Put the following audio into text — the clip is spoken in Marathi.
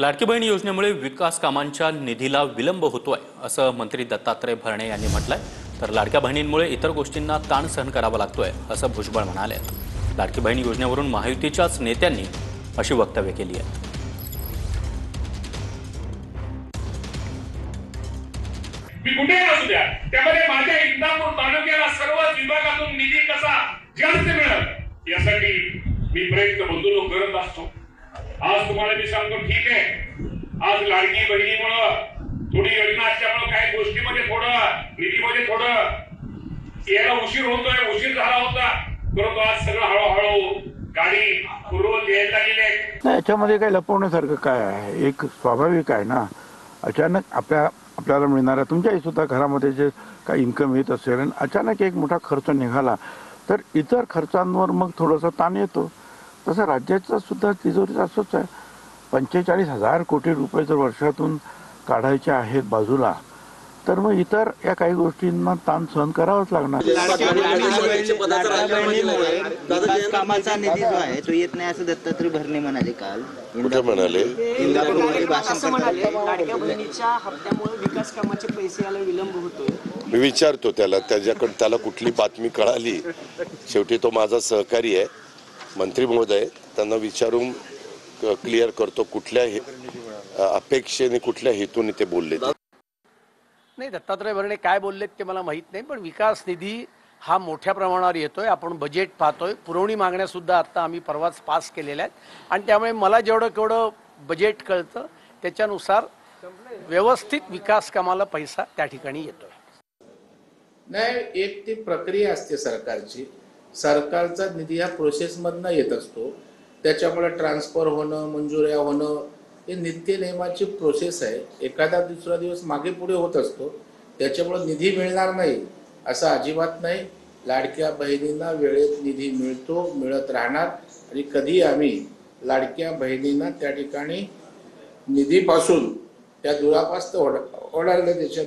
लाडकी बहीण योजनेमुळे विकास कामांच्या निधीला विलंब होतोय असं मंत्री दत्तात्रय भरणे यांनी म्हटलंय। तर लाडक्या बहिणींमुळे इतर गोष्टींना ताण सहन करावा लागतोय असं भुजबळ म्हणाले। लाडकी बहीण योजनेवरून महायुतीच्याच नेत्यांनी अशी वक्तव्य केली आहेत। मी कुठे असू द्या त्यामध्ये माझ्या इंदापूर तालुक्याला सर्व विभागातून निधी कसा जास्त मिळेल यासाठी मी प्रयत्न बंधुलो करत असतो। आज तुम्हाला मी सांगतो, ठीक आहे, आज लाडकी बहिणीमुळे थोडी योजना असल्यामुळे काही गोष्टीमध्ये थोडं निधीमध्ये थोडं यायला उशीर होतोय, उशीर झाला होता, परंतु आज सगळं हळूहळू गाडी पूर्वत यायला लागलेली आहे। याच्यामध्ये काही लपवण्यासारखं काय आहे? एक स्वाभाविक आहे ना, अचानक आपल्याला मिळणाऱ्या तुमच्याही सुद्धा घरामध्ये जे काही इन्कम येत असेल आणि अचानक एक मोठा खर्च निघाला तर इतर खर्चांवर मग थोडासा ताण येतो। तसं राज्याचा सुद्धा तिजोरीचा असंच आहे। 45,000 कोटी रुपये जर वर्षातून काढायचे आहेत बाजूला, तर मग इतर या काही गोष्टींना ताण सहन करावाच लागणार। कामाचा निधी जो आहे तो येत नाही असं दत्तात्रय भरणे म्हणाले काल। कुठे म्हणाले? असं म्हणाले लाडक्या बहिणीच्या हप्त्यामुळे विकास कामाचे पैसे यायला विलंब होतोय। मी विचारतो त्याला कुठली बातमी कळाली। शेवटी तो माझा सहकारी आहे, मंत्री महोदय, त्यांना विचारून क्लिअर करतो कुठल्या अपेक्षेने कुठल्या हेतूने ते बोलले। नाही, दत्तात्रय भरणे काय बोललेत ते मला माहीत नाही, पण विकास निधी हा मोठ्या प्रमाणावर येतोय। आपण बजेट पाहतोय, पुरवणी मागण्या सुद्धा आता आम्ही परवाच पास केलेल्या आहेत आणि त्यामुळे मला जेवढं बजेट कळतं त्याच्यानुसार व्यवस्थित विकास कामाला पैसा त्या ठिकाणी येतोय। नाही, एक ती प्रक्रिया असते सरकारची, सरकारचा निधी हा प्रोसेसमधनं येत असतो, त्याच्यामुळे ट्रान्सफर होणं, मंजुऱ्या होणं हे नित्य नियमाची प्रोसेस आहे। एखादा दुसरा दिवस मागे पुढे होत असतो, त्याच्यामुळे निधी मिळणार नाही असं अजिबात नाही। लाडक्या बहिणींना वेळेत निधी मिळतो, मिळत राहणार आणि कधी आम्ही लाडक्या बहिणींना त्या ठिकाणी निधीपासून त्या दुरापास्त ओढायला त्याची